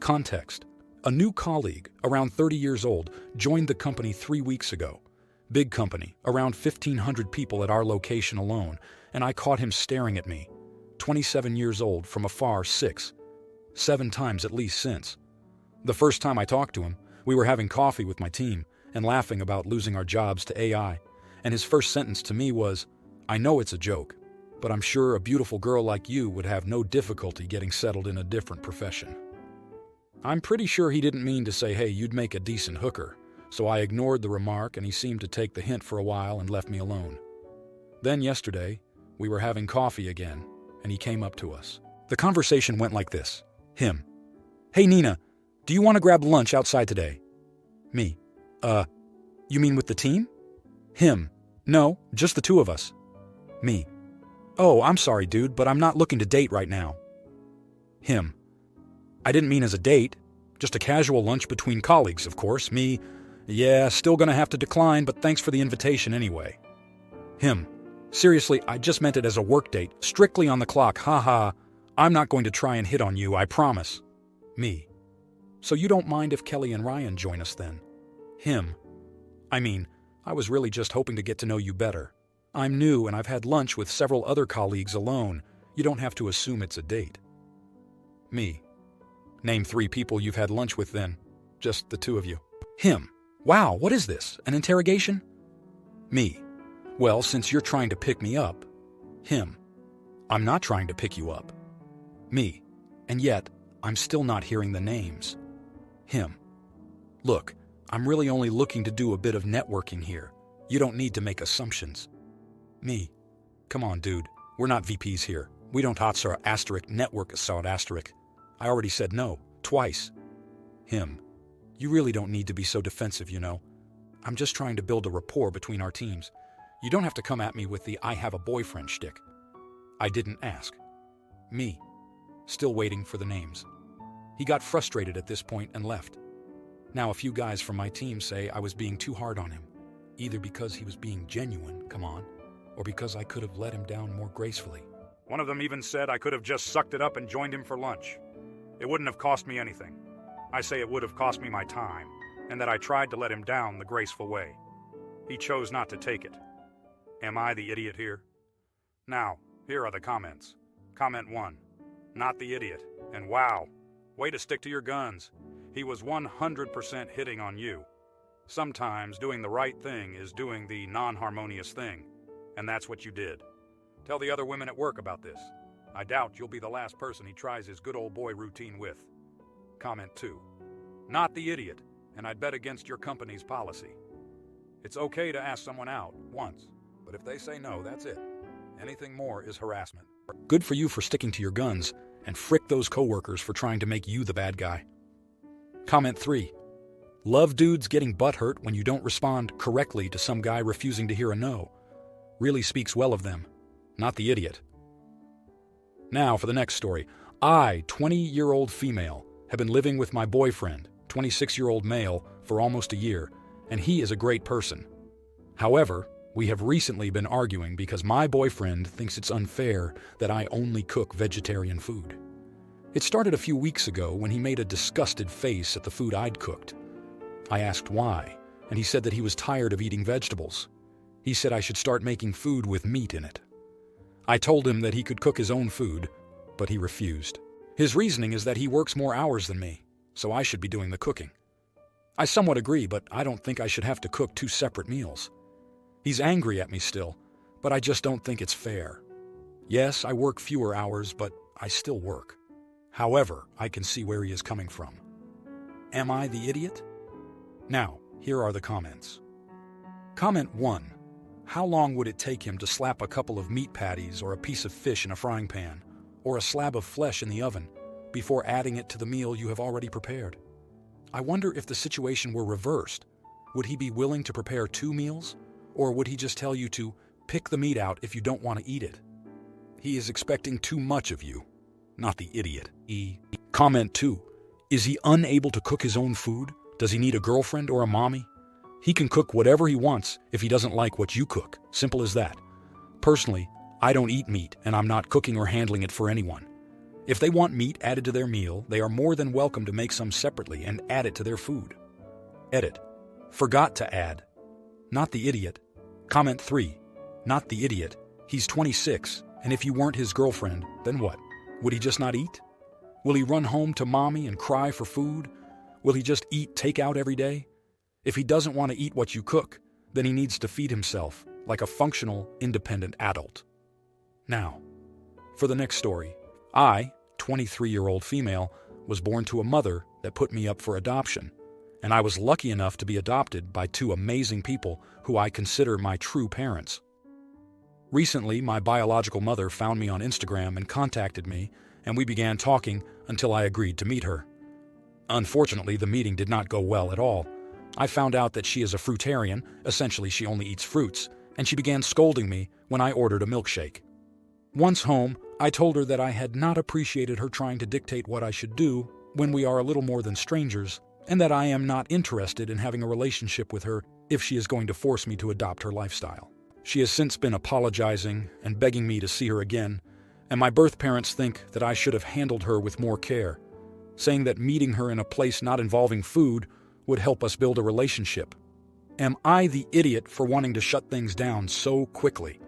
Context. A new colleague, around 30 years old, joined the company 3 weeks ago. Big company, around 1,500 people at our location alone, and I caught him staring at me. 27 years old, from afar 6, 7 times at least since. The first time I talked to him, we were having coffee with my team and laughing about losing our jobs to AI, and his first sentence to me was, "I know it's a joke, but I'm sure a beautiful girl like you would have no difficulty getting settled in a different profession." I'm pretty sure he didn't mean to say, "Hey, you'd make a decent hooker," so I ignored the remark and he seemed to take the hint for a while and left me alone. Then yesterday, we were having coffee again, and he came up to us. The conversation went like this. Him: "Hey Nina, do you want to grab lunch outside today?" Me: You mean with the team?" Him: "No, just the two of us." Me: "Oh, I'm sorry dude, but I'm not looking to date right now." Him: "I didn't mean as a date, just a casual lunch between colleagues, of course." Me: "Yeah, still gonna have to decline, but thanks for the invitation anyway." Him: "Seriously, I just meant it as a work date, strictly on the clock, haha. I'm not going to try and hit on you, I promise." Me: "So you don't mind if Kelly and Ryan join us then?" Him: "I mean, I was really just hoping to get to know you better. I'm new and I've had lunch with several other colleagues alone. You don't have to assume it's a date." Me: "Name 3 people you've had lunch with then. Just the two of you." Him: "Wow, what is this, an interrogation?" Me: "Well, since you're trying to pick me up." Him: "I'm not trying to pick you up." Me: "And yet, I'm still not hearing the names." Him: "Look, I'm really only looking to do a bit of networking here. You don't need to make assumptions." Me: "Come on, dude. We're not VPs here. We don't hotsar asterisk network assault asterisk. I already said no, twice." Him: "You really don't need to be so defensive, you know. I'm just trying to build a rapport between our teams. You don't have to come at me with the 'I have a boyfriend' shtick. I didn't ask." Me: "Still waiting for the names." He got frustrated at this point and left. Now a few guys from my team say I was being too hard on him, either because he was being genuine, come on, or because I could have let him down more gracefully. One of them even said I could have just sucked it up and joined him for lunch. It wouldn't have cost me anything. I say it would have cost me my time, and that I tried to let him down the graceful way. He chose not to take it. Am I the idiot here? Now, here are the comments. Comment 1. Not the idiot. And wow, way to stick to your guns. He was 100% hitting on you. Sometimes doing the right thing is doing the non-harmonious thing, and that's what you did. Tell the other women at work about this. I doubt you'll be the last person he tries his good old boy routine with. Comment 2. Not the idiot, and I'd bet against your company's policy. It's okay to ask someone out once, but if they say no, that's it. Anything more is harassment. Good for you for sticking to your guns, and frick those coworkers for trying to make you the bad guy. Comment 3. Love dudes getting butthurt when you don't respond correctly to some guy refusing to hear a no. Really speaks well of them, not the idiot. Now for the next story. I, 20-year-old female, have been living with my boyfriend, 26-year-old male, for almost a year, and he is a great person. However, we have recently been arguing because my boyfriend thinks it's unfair that I only cook vegetarian food. It started a few weeks ago when he made a disgusted face at the food I'd cooked. I asked why, and he said that he was tired of eating vegetables. He said I should start making food with meat in it. I told him that he could cook his own food, but he refused. His reasoning is that he works more hours than me, so I should be doing the cooking. I somewhat agree, but I don't think I should have to cook 2 separate meals. He's angry at me still, but I just don't think it's fair. Yes, I work fewer hours, but I still work. However, I can see where he is coming from. Am I the idiot? Now, here are the comments. Comment 1. How long would it take him to slap a couple of meat patties or a piece of fish in a frying pan, or a slab of flesh in the oven, before adding it to the meal you have already prepared? I wonder if the situation were reversed. Would he be willing to prepare 2 meals, or would he just tell you to pick the meat out if you don't want to eat it? He is expecting too much of you, not the idiot. Comment 2. Is he unable to cook his own food? Does he need a girlfriend or a mommy? He can cook whatever he wants if he doesn't like what you cook. Simple as that. Personally, I don't eat meat, and I'm not cooking or handling it for anyone. If they want meat added to their meal, they are more than welcome to make some separately and add it to their food. Edit. Forgot to add. Not the idiot. Comment 3. Not the idiot. He's 26, and if you weren't his girlfriend, then what? Would he just not eat? Will he run home to mommy and cry for food? Will he just eat takeout every day? If he doesn't want to eat what you cook, then he needs to feed himself like a functional, independent adult. Now, for the next story. I, 23-year-old female, was born to a mother that put me up for adoption, and I was lucky enough to be adopted by two amazing people who I consider my true parents. Recently, my biological mother found me on Instagram and contacted me, and we began talking until I agreed to meet her. Unfortunately, the meeting did not go well at all. I found out that she is a fruitarian, essentially she only eats fruits, and she began scolding me when I ordered a milkshake. Once home, I told her that I had not appreciated her trying to dictate what I should do when we are a little more than strangers, and that I am not interested in having a relationship with her if she is going to force me to adopt her lifestyle. She has since been apologizing and begging me to see her again, and my birth parents think that I should have handled her with more care, saying that meeting her in a place not involving food would help us build a relationship. Am I the idiot for wanting to shut things down so quickly?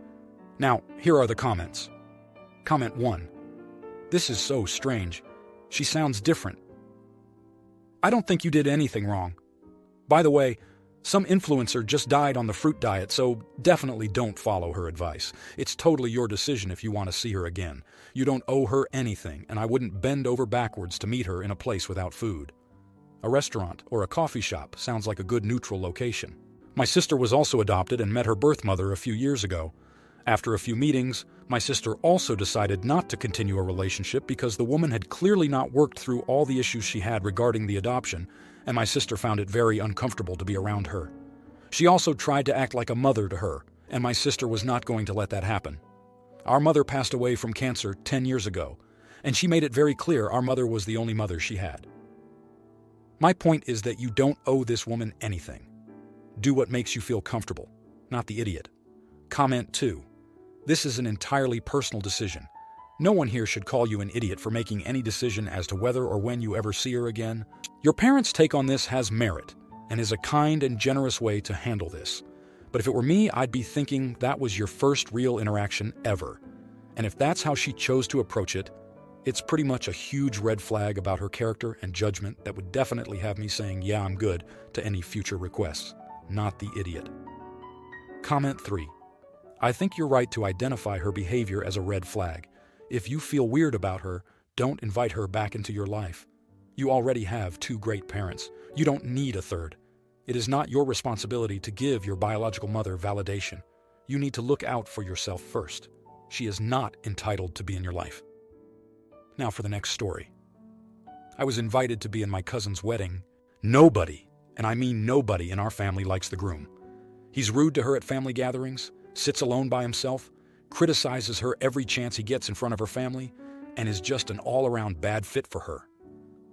Now, here are the comments. Comment 1. This is so strange. She sounds different. I don't think you did anything wrong. By the way, some influencer just died on the fruit diet, so definitely don't follow her advice. It's totally your decision if you want to see her again. You don't owe her anything, and I wouldn't bend over backwards to meet her in a place without food. A restaurant or a coffee shop sounds like a good neutral location. My sister was also adopted and met her birth mother a few years ago. After a few meetings, my sister also decided not to continue a relationship because the woman had clearly not worked through all the issues she had regarding the adoption, and my sister found it very uncomfortable to be around her. She also tried to act like a mother to her, and my sister was not going to let that happen. Our mother passed away from cancer 10 years ago, and she made it very clear our mother was the only mother she had. My point is that you don't owe this woman anything. Do what makes you feel comfortable, not the idiot. Comment 2. This is an entirely personal decision. No one here should call you an idiot for making any decision as to whether or when you ever see her again. Your parents' take on this has merit and is a kind and generous way to handle this. But if it were me, I'd be thinking that was your first real interaction ever. And if that's how she chose to approach it, it's pretty much a huge red flag about her character and judgment that would definitely have me saying, yeah, I'm good, to any future requests. Not the idiot. Comment 3. I think you're right to identify her behavior as a red flag. If you feel weird about her, don't invite her back into your life. You already have two great parents. You don't need a third. It is not your responsibility to give your biological mother validation. You need to look out for yourself first. She is not entitled to be in your life. Now for the next story. I was invited to be in my cousin's wedding. Nobody, and I mean nobody in our family likes the groom. He's rude to her at family gatherings, sits alone by himself, criticizes her every chance he gets in front of her family, and is just an all-around bad fit for her.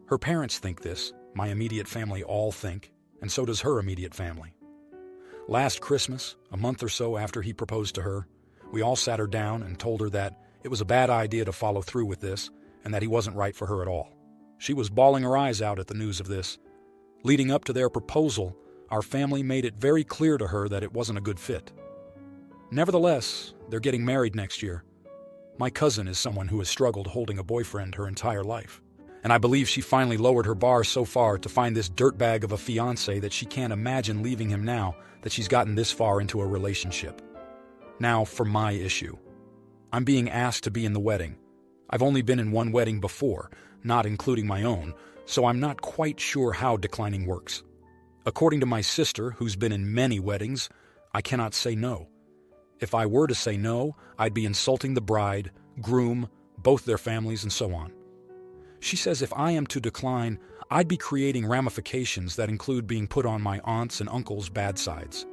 Her parents think this, my immediate family all think, and so does her immediate family. Last Christmas, a month or so after he proposed to her, we all sat her down and told her that it was a bad idea to follow through with this, and that he wasn't right for her at all. She was bawling her eyes out at the news of this. Leading up to their proposal, our family made it very clear to her that it wasn't a good fit. Nevertheless, they're getting married next year. My cousin is someone who has struggled holding a boyfriend her entire life, and I believe she finally lowered her bar so far to find this dirtbag of a fiancé that she can't imagine leaving him now that she's gotten this far into a relationship. Now for my issue. I'm being asked to be in the wedding. I've only been in one wedding before, not including my own, so I'm not quite sure how declining works. According to my sister, who's been in many weddings, I cannot say no. If I were to say no, I'd be insulting the bride, groom, both their families, and so on. She says if I am to decline, I'd be creating ramifications that include being put on my aunt's and uncle's bad sides.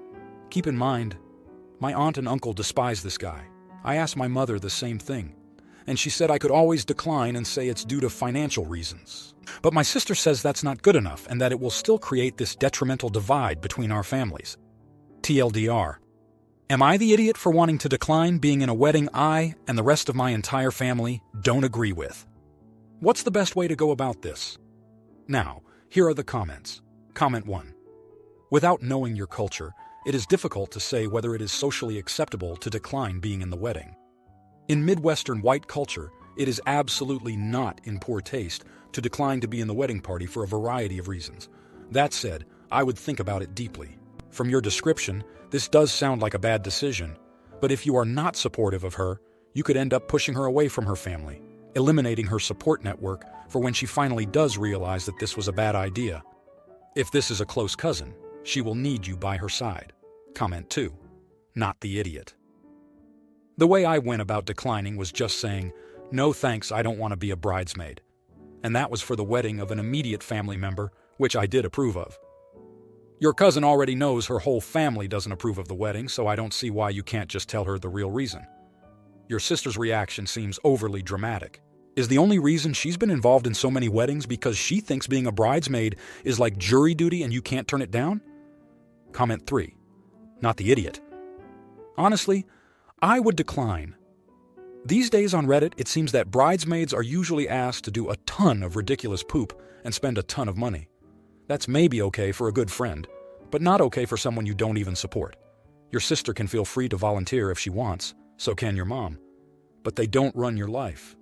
Keep in mind, my aunt and uncle despise this guy. I asked my mother the same thing, and she said I could always decline and say it's due to financial reasons. But my sister says that's not good enough and that it will still create this detrimental divide between our families. TLDR. Am I the idiot for wanting to decline being in a wedding I and the rest of my entire family don't agree with? What's the best way to go about this? Now, here are the comments. Comment 1. Without knowing your culture, it is difficult to say whether it is socially acceptable to decline being in the wedding. In Midwestern white culture, it is absolutely not in poor taste to decline to be in the wedding party for a variety of reasons. That said, I would think about it deeply. From your description, this does sound like a bad decision, but if you are not supportive of her, you could end up pushing her away from her family, eliminating her support network for when she finally does realize that this was a bad idea. If this is a close cousin, she will need you by her side. Comment 2. Not the idiot. The way I went about declining was just saying, "No thanks, I don't want to be a bridesmaid." And that was for the wedding of an immediate family member, which I did approve of. Your cousin already knows her whole family doesn't approve of the wedding, so I don't see why you can't just tell her the real reason. Your sister's reaction seems overly dramatic. Is the only reason she's been involved in so many weddings because she thinks being a bridesmaid is like jury duty and you can't turn it down? Comment 3. Not the idiot. Honestly, I would decline. These days on Reddit, it seems that bridesmaids are usually asked to do a ton of ridiculous poop and spend a ton of money. That's maybe okay for a good friend, but not okay for someone you don't even support. Your sister can feel free to volunteer if she wants, so can your mom. But they don't run your life.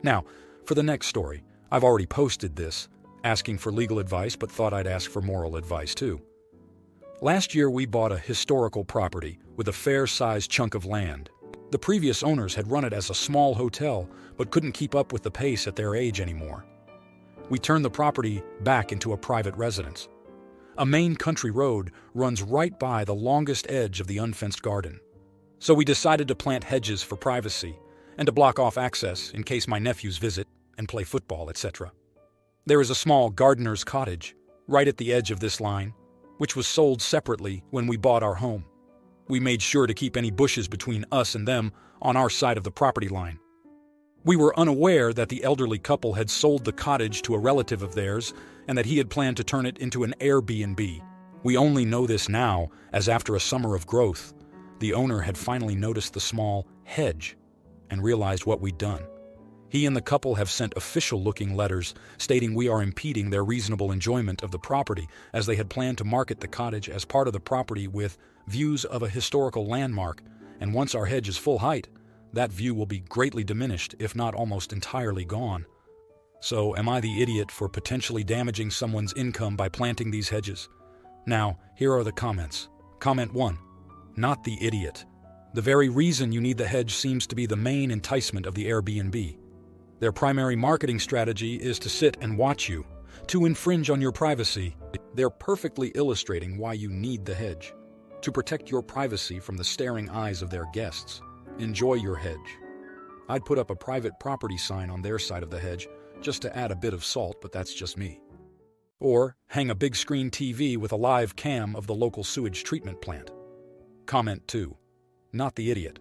Now, for the next story, I've already posted this, asking for legal advice but thought I'd ask for moral advice too. Last year we bought a historical property with a fair-sized chunk of land. The previous owners had run it as a small hotel but couldn't keep up with the pace at their age anymore. We turned the property back into a private residence. A main country road runs right by the longest edge of the unfenced garden. So we decided to plant hedges for privacy and to block off access in case my nephews visit and play football, etc. There is a small gardener's cottage right at the edge of this line, which was sold separately when we bought our home. We made sure to keep any bushes between us and them on our side of the property line. We were unaware that the elderly couple had sold the cottage to a relative of theirs and that he had planned to turn it into an Airbnb. We only know this now, as after a summer of growth, the owner had finally noticed the small hedge and realized what we'd done. He and the couple have sent official-looking letters stating we are impeding their reasonable enjoyment of the property, as they had planned to market the cottage as part of the property with views of a historical landmark, and once our hedge is full height, that view will be greatly diminished, if not almost entirely gone. So, am I the idiot for potentially damaging someone's income by planting these hedges? Now, here are the comments. Comment 1. Not the idiot. The very reason you need the hedge seems to be the main enticement of the Airbnb. Their primary marketing strategy is to sit and watch you, to infringe on your privacy. They're perfectly illustrating why you need the hedge. To protect your privacy from the staring eyes of their guests. Enjoy your hedge. I'd put up a private property sign on their side of the hedge just to add a bit of salt, but that's just me. Or hang a big screen TV with a live cam of the local sewage treatment plant. Comment 2. Not the idiot.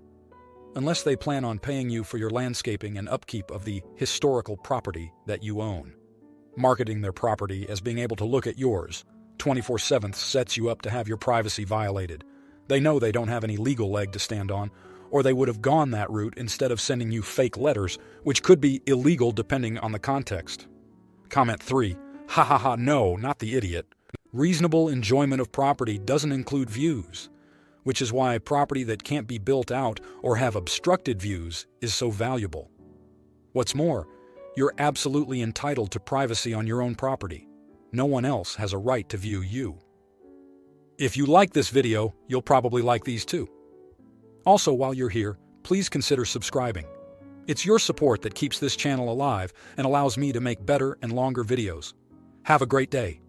Unless they plan on paying you for your landscaping and upkeep of the historical property that you own. Marketing their property as being able to look at yours 24/7 sets you up to have your privacy violated. They know they don't have any legal leg to stand on, or they would have gone that route instead of sending you fake letters, which could be illegal depending on the context. Comment 3. Ha ha ha, no, not the idiot. Reasonable enjoyment of property doesn't include views, which is why property that can't be built out or have obstructed views is so valuable. What's more, you're absolutely entitled to privacy on your own property. No one else has a right to view you. If you like this video, you'll probably like these too. Also, while you're here, please consider subscribing. It's your support that keeps this channel alive and allows me to make better and longer videos. Have a great day.